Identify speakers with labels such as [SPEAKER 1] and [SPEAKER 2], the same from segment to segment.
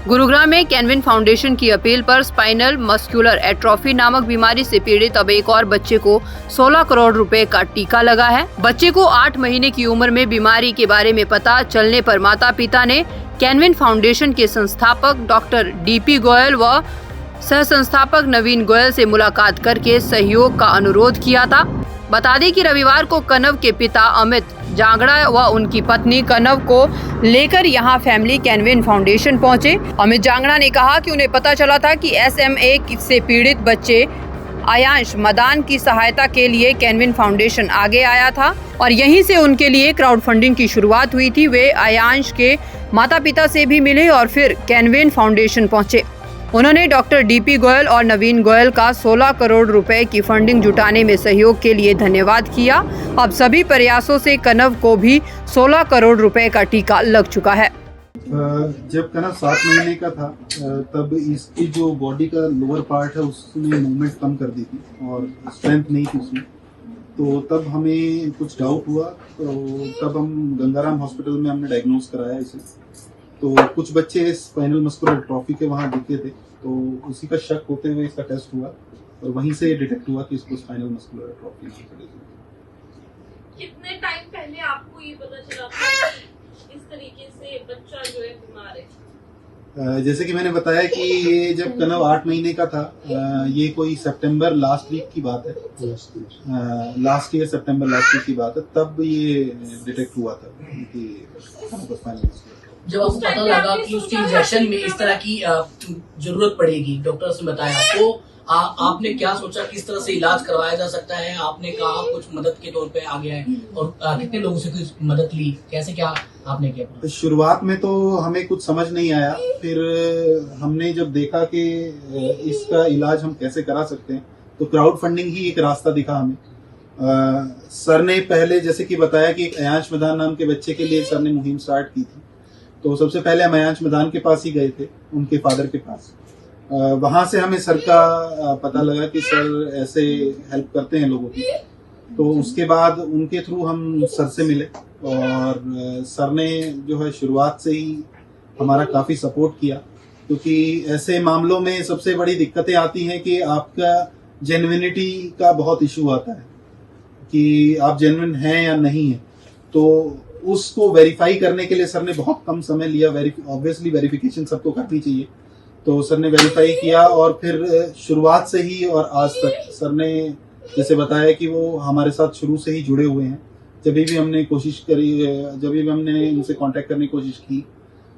[SPEAKER 1] गुरुग्राम में Canwin foundation की appeal पर स्पाइनल मस्कुलर एट्रोफी नामक बीमारी से पीड़ित अब एक और बच्चे को 16 करोड़ रुपए का टीका लगा है। बच्चे को 8 महीने की उम्र में बीमारी के बारे में पता चलने पर माता पिता ने कैनविन फाउंडेशन के संस्थापक डॉक्टर डीपी गोयल व सह संस्थापक नवीन गोयल से मुलाकात करके सहयोग का अनुरोध किया था। बता दें कि रविवार को कनव के पिता अमित जांगड़ा व उनकी पत्नी कनव को लेकर यहां फैमिली कैनविन फाउंडेशन पहुंचे। अमित जांगड़ा ने कहा कि उन्हें पता चला था कि SMA से पीड़ित बच्चे आयांश मदान की सहायता के लिए कैनविन फाउंडेशन आगे आया था और यहीं से उनके लिए क्राउड फंडिंग की शुरुआत हुई थी। वे आयांश के माता पिता से भी मिले और फिर कैनविन फाउंडेशन पहुंचे। उन्होंने डॉक्टर डीपी गोयल और नवीन गोयल का 16 करोड़ रुपए की फंडिंग जुटाने में सहयोग के लिए धन्यवाद किया। अब सभी प्रयासों से कनव को भी 16 करोड़ रुपए का टीका लग चुका है।
[SPEAKER 2] जब कनव 7 महीने का था तब इसकी जो बॉडी का लोअर पार्ट है उसने मूवमेंट कम कर दी थी और स्ट्रेंथ नहीं थी उसमें, तो तब हमें कुछ डाउट हुआ। तो तब हम गंगाराम हॉस्पिटल में हमने डायग्नोज कराया इसे। तो कुछ बच्चे स्पाइनल मस्कुलर एट्रोफी के वहाँ दिखे थे, तो उसी का शक होते हुए इसका टेस्ट हुआ और वहीं से डिटेक्ट हुआ कि इसको स्पाइनल मस्कुलर एट्रोफी है।
[SPEAKER 3] कितने टाइम पहले आपको ये पता चला था कि इस तरीके से बच्चा जो है बीमार है?
[SPEAKER 2] जैसे कि मैंने बताया कि ये जब कनव 8 महीने का था, ये कोई सितंबर लास्ट वीक की बात है, लास्ट ईयर सितंबर लास्ट वीक की बात है, तब ये डिटेक्ट हुआ था कि
[SPEAKER 4] जब आपको पता लगा कि उसके इंजेक्शन में इस तरह की जरूरत पड़ेगी, डॉक्टर ने बताया, तो आपने क्या सोचा किस तरह से इलाज करवाया जा सकता है? आपने कहा कुछ मदद के तौर पे आ गया है और कितने लोगों से कुछ मदद ली, कैसे क्या आपने किया?
[SPEAKER 2] शुरुआत में तो हमें कुछ समझ नहीं आया, फिर हमने जब देखा कि इसका इलाज हम कैसे करा सकते हैं तो क्राउड फंडिंग ही एक रास्ता दिखा हमें। सर ने पहले जैसे कि बताया कि एक आयांश मदान नाम के बच्चे के लिए सर ने मुहिम स्टार्ट की थी। तो सबसे पहले हम आयांश मदान के पास ही गए थे, उनके फादर के पास। वहां से हमें सर का पता लगा कि सर ऐसे हेल्प करते हैं लोगों की। तो उसके बाद उनके थ्रू हम सर से मिले और सर ने जो है शुरुआत से ही हमारा काफी सपोर्ट किया, क्योंकि ऐसे मामलों में सबसे बड़ी दिक्कतें आती हैं कि आपका जेन्युइनिटी का बहुत इशू आता है कि आप जेन्युइन हैं या नहीं है। तो उसको वेरीफाई करने के लिए सर ने बहुत कम समय लिया। ऑब्वियसली वेरिफिकेशन सबको करनी चाहिए, तो सर ने वेरीफाई किया और फिर शुरुआत से ही और आज तक सर ने जैसे बताया कि वो हमारे साथ शुरू से ही जुड़े हुए हैं। जब भी हमने कोशिश करी, जब भी हमने उनसे कांटेक्ट करने की कोशिश की,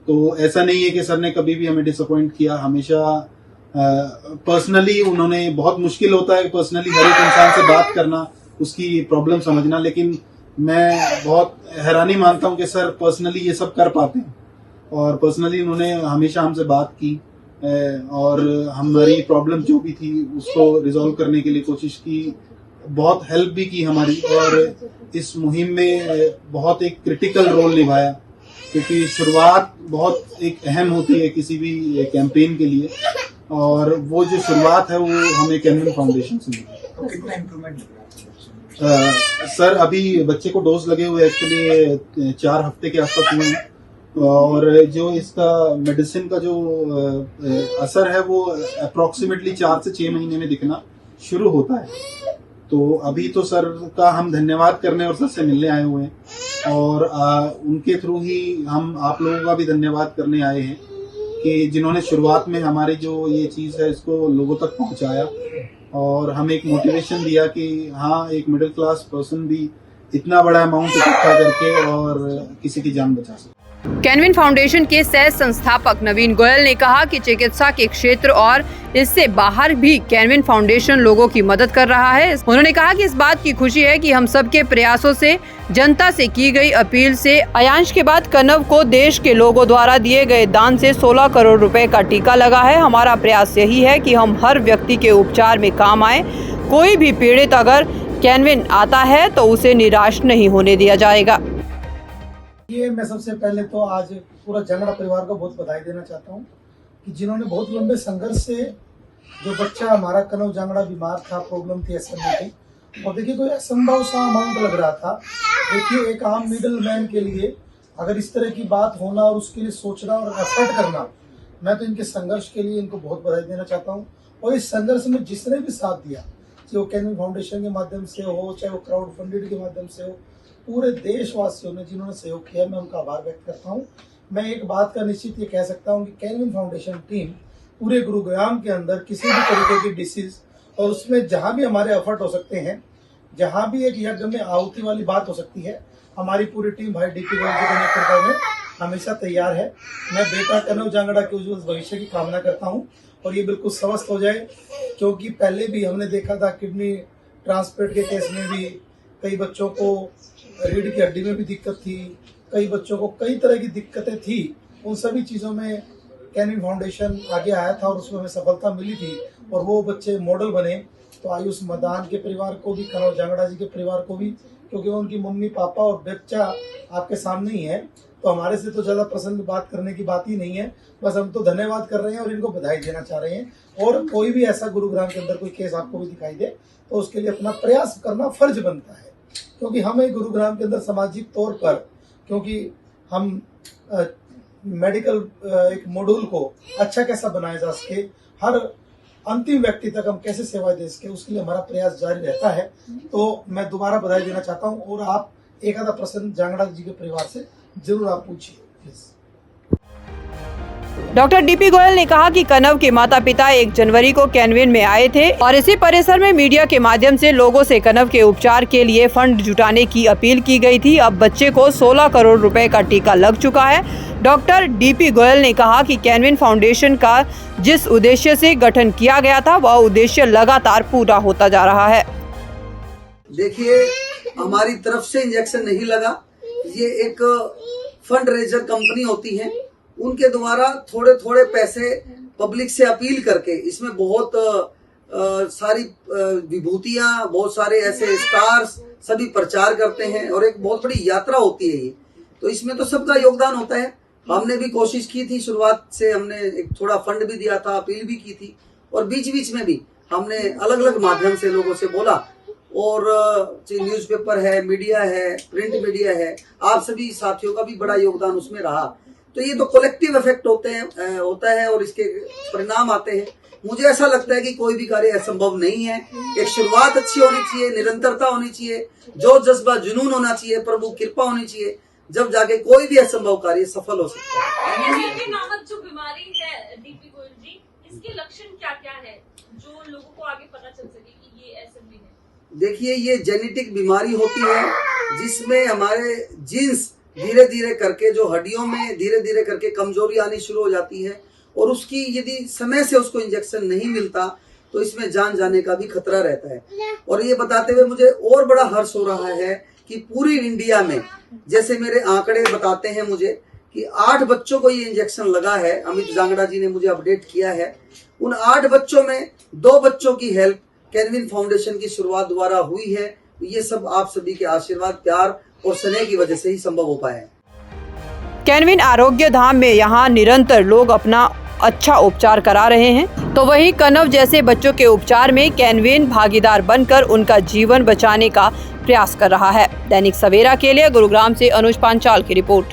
[SPEAKER 2] तो ऐसा नहीं है कि सर ने कभी भी हमें डिसअपॉइंट किया। हमेशा पर्सनली उन्होंने, बहुत मुश्किल होता है पर्सनली हर एक इंसान से बात करना, उसकी प्रॉब्लम समझना, लेकिन मैं बहुत हैरानी मानता हूं कि सर पर्सनली ये सब कर पाते हैं और पर्सनली उन्होंने हमेशा हमसे बात की और हमारी प्रॉब्लम जो भी थी उसको रिजॉल्व करने के लिए कोशिश की, बहुत हेल्प भी की हमारी और इस मुहिम में बहुत एक क्रिटिकल रोल निभाया, क्योंकि शुरुआत बहुत एक अहम होती है किसी भी कैंपेन के लिए और वो जो शुरुआत है वो हमें कैनविन फाउंडेशन से मिली।
[SPEAKER 5] कितना इम्प्रूवमेंट
[SPEAKER 2] सर अभी बच्चे को डोज लगे हुए एक्चुअली 4 हफ्ते के आसपास हुए हैं और जो इसका मेडिसिन का जो असर है वो अप्रोक्सीमेटली 4 से 6 महीने में दिखना शुरू होता है। तो अभी तो सर का हम धन्यवाद करने और सर से मिलने आए हुए हैं और उनके थ्रू ही हम आप लोगों का भी धन्यवाद करने आए हैं कि जिन्होंने शुरुआत में हमारी जो ये चीज़ है इसको लोगों तक पहुंचाया और हमें एक मोटिवेशन दिया कि हाँ, एक मिडिल क्लास पर्सन भी इतना बड़ा अमाउंट इकट्ठा करके और किसी की जान बचा सकता।
[SPEAKER 1] कैनविन फाउंडेशन के सह संस्थापक नवीन गोयल ने कहा कि चिकित्सा के क्षेत्र और इससे बाहर भी कैनविन फाउंडेशन लोगों की मदद कर रहा है। उन्होंने कहा कि इस बात की खुशी है कि हम सबके प्रयासों से, जनता से की गई अपील से आयांश के बाद कनव को देश के लोगों द्वारा दिए गए दान से 16 करोड़ रुपए का टीका लगा है। हमारा प्रयास यही है कि हम हर व्यक्ति के उपचार में काम आए। कोई भी पीड़ित अगर कैनविन आता है तो उसे निराश नहीं होने दिया जाएगा।
[SPEAKER 5] ये मैं सबसे पहले तो आज पूरा जांगड़ा परिवार को बहुत बधाई देना चाहता हूँ कि जिन्होंने बहुत लंबे संघर्ष से जो बच्चा हमारा कनव जांगड़ा बीमार था, प्रॉब्लम थी SMA की, और देखिए कोई असंभव सा अमाउंट लग रहा था। देखिए एक आम मिडिल मैन के लिए अगर इस तरह की बात होना और उसके लिए सोचना और एफर्ट करना, मैं तो इनके संघर्ष के लिए इनको बहुत बधाई देना चाहता हूँ। और इस संघर्ष में जिसने भी साथ दिया, चाहे वो कैनविन फाउंडेशन के माध्यम से हो, चाहे वो क्राउड फंडेड के माध्यम से हो, पूरे देशवासियों ने जिन्होंने सहयोग किया, मैं उनका आभार व्यक्त करता हूँ। मैं एक बात का निश्चित ये कह सकता हूँ कि कैनविन फाउंडेशन टीम पूरे गुरुग्राम के अंदर किसी भी तरीके की डिसीज और उसमें जहाँ भी हमारे एफर्ट हो सकते हैं, जहाँ भी एक यज्ञ में आहुति वाली बात हो सकती है, हमारी पूरी टीम भाई डीपी गोयल जी के नेतृत्व में हमेशा तैयार है। मैं बेटा कनव जांगड़ा के उज्जवल भविष्य की कामना करता हूँ और ये बिल्कुल स्वस्थ हो जाए, क्योंकि पहले भी हमने देखा था किडनी ट्रांसप्लांट के केस में भी कई बच्चों को रीढ़ की हड्डी में भी दिक्कत थी, कई बच्चों को कई तरह की दिक्कतें थी। उन सभी चीज़ों में कैनविन फाउंडेशन आगे आया था और उसमें हमें सफलता मिली थी और वो बच्चे मॉडल बने। तो आयुष मदान के परिवार को भी, कनव जांगड़ा जी के परिवार को भी, क्योंकि उनकी मम्मी पापा और बच्चा आपके सामने ही है, तो हमारे से तो ज़्यादा प्रसन्न बात करने की बात ही नहीं है। बस हम तो धन्यवाद कर रहे हैं और इनको बधाई देना चाह रहे हैं। और कोई भी ऐसा गुरुग्राम के अंदर कोई केस आपको भी दिखाई दे तो उसके लिए अपना प्रयास करना फर्ज बनता है, क्योंकि हमें गुरुग्राम के अंदर सामाजिक तौर पर, क्योंकि हम मेडिकल एक मॉड्यूल को अच्छा कैसा बनाया जा सके, हर अंतिम व्यक्ति तक हम कैसे सेवा दे सके, उसके लिए हमारा प्रयास जारी रहता है। तो मैं दोबारा बधाई देना चाहता हूँ और आप एक आधा प्रश्न जांगड़ा जी के परिवार से जरूर आप पूछिए प्लीज।
[SPEAKER 1] डॉक्टर डीपी गोयल ने कहा कि कनव के माता पिता 1 जनवरी को कैनविन में आए थे और इसी परिसर में मीडिया के माध्यम से लोगों से कनव के उपचार के लिए फंड जुटाने की अपील की गई थी। अब बच्चे को 16 करोड़ रुपए का टीका लग चुका है। डॉक्टर डीपी गोयल ने कहा कि कैनविन फाउंडेशन का जिस उद्देश्य से गठन किया गया था वह उद्देश्य लगातार पूरा होता जा रहा है।
[SPEAKER 6] देखिए, हमारी तरफ से इंजेक्शन नहीं लगा, ये एक फंड रेजर कंपनी होती है, उनके द्वारा थोड़े थोड़े पैसे पब्लिक से अपील करके, इसमें बहुत सारी विभूतियां, बहुत सारे ऐसे स्टार्स सभी प्रचार करते हैं और एक बहुत बड़ी यात्रा होती है ये। तो इसमें तो सबका योगदान होता है। हमने भी कोशिश की थी, शुरुआत से हमने एक थोड़ा फंड भी दिया था, अपील भी की थी और बीच बीच में भी हमने अलग अलग माध्यम से लोगों से बोला और न्यूज़पेपर है, मीडिया है, प्रिंट मीडिया है, आप सभी साथियों का भी बड़ा योगदान उसमें रहा। तो ये तो कलेक्टिव इफेक्ट होता है और इसके परिणाम आते हैं। मुझे ऐसा लगता है कि कोई भी कार्य असंभव नहीं है। एक शुरुआत अच्छी होनी चाहिए, निरंतरता होनी चाहिए, जोश जज्बा जुनून होना चाहिए, प्रभु कृपा होनी चाहिए, जब जाके कोई भी असंभव कार्य सफल हो सकता है।
[SPEAKER 3] कैनविन नामक जो बीमारी है डीपी गोयल जी, इसके लक्षण क्या क्या है जो लोगों को आगे पता चल सके कि ये ऐसे भी है?
[SPEAKER 6] देखिए, ये जेनेटिक बीमारी होती है जिसमें हमारे जीन्स धीरे धीरे करके, जो हड्डियों में धीरे धीरे करके कमजोरी आनी शुरू हो जाती है और उसकी यदि समय से उसको इंजेक्शन नहीं मिलता तो इसमें जान जाने का भी खतरा रहता है। और ये बताते हुए मुझे और बड़ा हर्ष हो रहा है कि पूरी इंडिया में, जैसे मेरे आंकड़े बताते हैं मुझे कि 8 बच्चों को ये इंजेक्शन लगा है, अमित जांगड़ा जी ने मुझे अपडेट किया है। उन 8 बच्चों में 2 बच्चों की हेल्प कैनविन फाउंडेशन की शुरुआत द्वारा हुई है। ये सब आप सभी के आशीर्वाद, प्यार और स्नेह की वजह से ही संभव हो पाया है।
[SPEAKER 1] कैनविन आरोग्य धाम में यहाँ निरंतर लोग अपना अच्छा उपचार करा रहे हैं, तो वहीं कनव जैसे बच्चों के उपचार में कैनविन भागीदार बनकर उनका जीवन बचाने का प्रयास कर रहा है। दैनिक सवेरा के लिए गुरुग्राम से अनुज पांचाल की रिपोर्ट।